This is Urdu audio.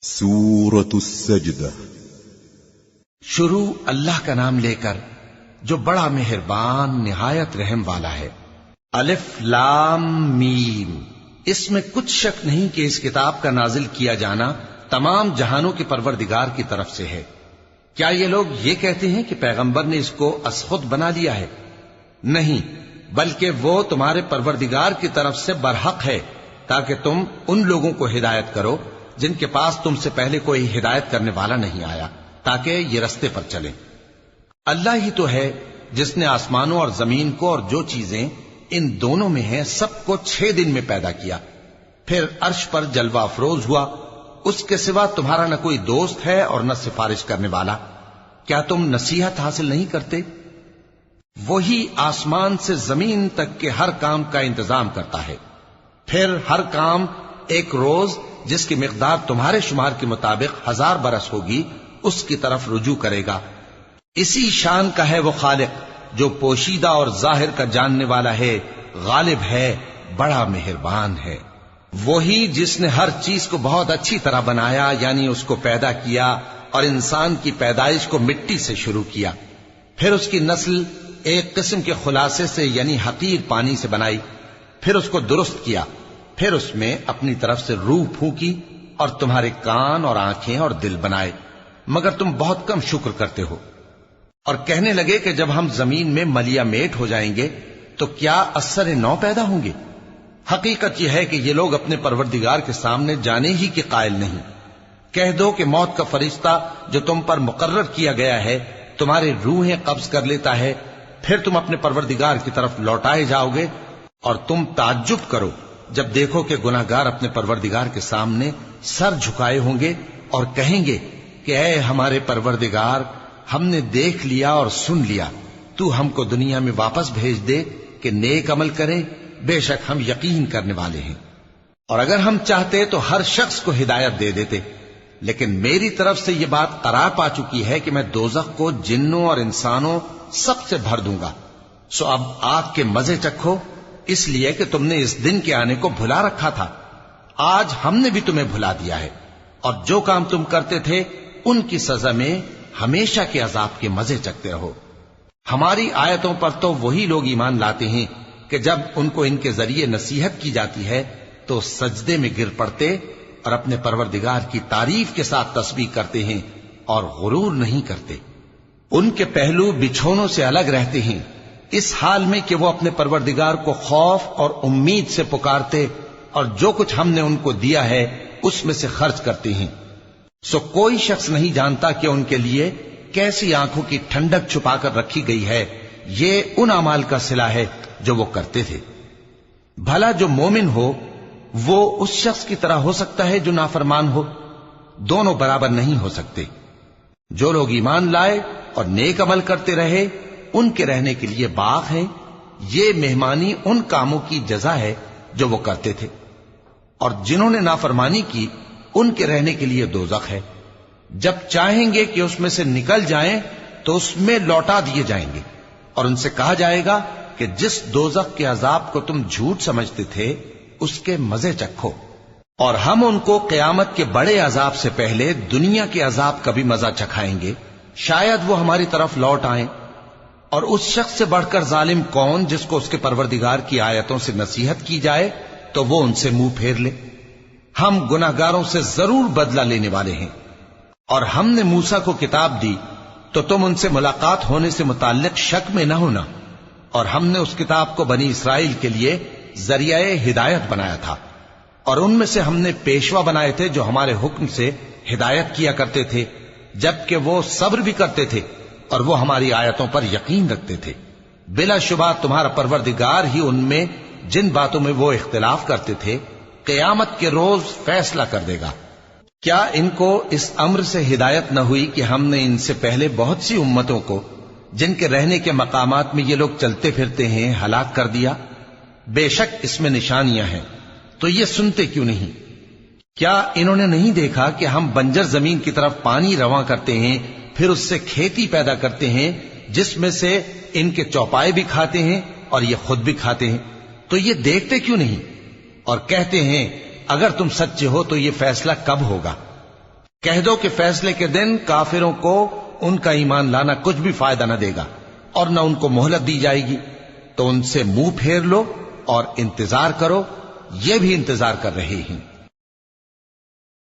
سورۃ السجدہ۔ شروع اللہ کا نام لے کر جو بڑا مہربان نہایت رحم والا ہے۔ الف لام میم۔ اس میں کچھ شک نہیں کہ اس کتاب کا نازل کیا جانا تمام جہانوں کے پروردگار کی طرف سے ہے۔ کیا یہ لوگ یہ کہتے ہیں کہ پیغمبر نے اس کو از خود بنا لیا ہے؟ نہیں، بلکہ وہ تمہارے پروردگار کی طرف سے برحق ہے، تاکہ تم ان لوگوں کو ہدایت کرو جن کے پاس تم سے پہلے کوئی ہدایت کرنے والا نہیں آیا، تاکہ یہ رستے پر چلیں۔ اللہ ہی تو ہے جس نے آسمانوں اور زمین کو اور جو چیزیں ان دونوں میں ہیں سب کو 6 دن میں پیدا کیا، پھر عرش پر جلوہ افروز ہوا۔ اس کے سوا تمہارا نہ کوئی دوست ہے اور نہ سفارش کرنے والا۔ کیا تم نصیحت حاصل نہیں کرتے؟ وہی آسمان سے زمین تک کے ہر کام کا انتظام کرتا ہے، پھر ہر کام ایک روز جس کی مقدار تمہارے شمار کے مطابق 1000 برس ہوگی اس کی طرف رجوع کرے گا۔ اسی شان کا ہے وہ خالق جو پوشیدہ اور ظاہر کا جاننے والا ہے، غالب ہے، بڑا مہربان ہے۔ وہی جس نے ہر چیز کو بہت اچھی طرح بنایا، یعنی اس کو پیدا کیا اور انسان کی پیدائش کو مٹی سے شروع کیا، پھر اس کی نسل ایک قسم کے خلاصے سے یعنی حقیر پانی سے بنائی، پھر اس کو درست کیا، پھر اس میں اپنی طرف سے روح پھونکی اور تمہارے کان اور آنکھیں اور دل بنائے، مگر تم بہت کم شکر کرتے ہو۔ اور کہنے لگے کہ جب ہم زمین میں ملیا میٹ ہو جائیں گے تو کیا اثر نو پیدا ہوں گے؟ حقیقت یہ ہے کہ یہ لوگ اپنے پروردگار کے سامنے جانے ہی کے قائل نہیں۔ کہہ دو کہ موت کا فرشتہ جو تم پر مقرر کیا گیا ہے تمہاری روحیں قبض کر لیتا ہے، پھر تم اپنے پروردگار کی طرف لوٹائے جاؤ گے، اور تم تعجب کرو جب دیکھو کہ گناہگار اپنے پروردگار کے سامنے سر جھکائے ہوں گے اور کہیں گے کہ اے ہمارے پروردگار، ہم نے دیکھ لیا اور سن لیا، تو ہم کو دنیا میں واپس بھیج دے کہ نیک عمل کریں، بے شک ہم یقین کرنے والے ہیں۔ اور اگر ہم چاہتے تو ہر شخص کو ہدایت دے دیتے، لیکن میری طرف سے یہ بات قرار پا چکی ہے کہ میں دوزخ کو جنوں اور انسانوں سب سے بھر دوں گا۔ سو اب آگ کے مزے چکھو، اس لیے کہ تم نے اس دن کے آنے کو بھلا رکھا تھا۔ آج ہم نے بھی تمہیں بھلا دیا ہے، اور جو کام تم کرتے تھے ان کی سزا میں ہمیشہ کے عذاب کے مزے چکتے رہو۔ ہماری آیتوں پر تو وہی لوگ ایمان لاتے ہیں کہ جب ان کو ان کے ذریعے نصیحت کی جاتی ہے تو سجدے میں گر پڑتے اور اپنے پروردگار کی تعریف کے ساتھ تسبیح کرتے ہیں اور غرور نہیں کرتے۔ ان کے پہلو بچھونوں سے الگ رہتے ہیں، اس حال میں کہ وہ اپنے پروردگار کو خوف اور امید سے پکارتے اور جو کچھ ہم نے ان کو دیا ہے اس میں سے خرچ کرتے ہیں۔ سو کوئی شخص نہیں جانتا کہ ان کے لیے کیسی آنکھوں کی ٹھنڈک چھپا کر رکھی گئی ہے، یہ ان اعمال کا صلہ ہے جو وہ کرتے تھے۔ بھلا جو مومن ہو وہ اس شخص کی طرح ہو سکتا ہے جو نافرمان ہو؟ دونوں برابر نہیں ہو سکتے۔ جو لوگ ایمان لائے اور نیک عمل کرتے رہے ان کے رہنے کے لیے باغ ہیں، یہ مہمانی ان کاموں کی جزا ہے جو وہ کرتے تھے، اور جنہوں نے نافرمانی کی ان کے رہنے کے لیے دوزخ ہے۔ جب چاہیں گے کہ اس میں سے نکل جائیں تو اس میں لوٹا دیے جائیں گے، اور ان سے کہا جائے گا کہ جس دوزخ کے عذاب کو تم جھوٹ سمجھتے تھے اس کے مزے چکھو، اور ہم ان کو قیامت کے بڑے عذاب سے پہلے دنیا کے عذاب کا بھی مزہ چکھائیں گے، شاید وہ ہماری طرف لوٹ آئیں۔ اور اس شخص سے بڑھ کر ظالم کون جس کو اس کے پروردگار کی آیتوں سے نصیحت کی جائے تو وہ ان سے منہ پھیر لے۔ ہم گناہگاروں سے ضرور بدلہ لینے والے ہیں۔ اور ہم نے موسیٰ کو کتاب دی تو تم ان سے ملاقات ہونے سے متعلق شک میں نہ ہونا، اور ہم نے اس کتاب کو بنی اسرائیل کے لیے ذریعہ ہدایت بنایا تھا، اور ان میں سے ہم نے پیشوا بنائے تھے جو ہمارے حکم سے ہدایت کیا کرتے تھے، جبکہ وہ صبر بھی کرتے تھے اور وہ ہماری آیتوں پر یقین رکھتے تھے۔ بلا شبہ تمہارا پروردگار ہی ان میں جن باتوں میں وہ اختلاف کرتے تھے قیامت کے روز فیصلہ کر دے گا۔ کیا ان کو اس امر سے ہدایت نہ ہوئی کہ ہم نے ان سے پہلے بہت سی امتوں کو جن کے رہنے کے مقامات میں یہ لوگ چلتے پھرتے ہیں ہلاک کر دیا؟ بے شک اس میں نشانیاں ہیں، تو یہ سنتے کیوں نہیں؟ کیا انہوں نے نہیں دیکھا کہ ہم بنجر زمین کی طرف پانی رواں کرتے ہیں، پھر اس سے کھیتی پیدا کرتے ہیں جس میں سے ان کے چوپائے بھی کھاتے ہیں اور یہ خود بھی کھاتے ہیں؟ تو یہ دیکھتے کیوں نہیں؟ اور کہتے ہیں اگر تم سچے ہو تو یہ فیصلہ کب ہوگا؟ کہہ دو کہ فیصلے کے دن کافروں کو ان کا ایمان لانا کچھ بھی فائدہ نہ دے گا اور نہ ان کو مہلت دی جائے گی، تو ان سے منہ پھیر لو اور انتظار کرو، یہ بھی انتظار کر رہے ہیں۔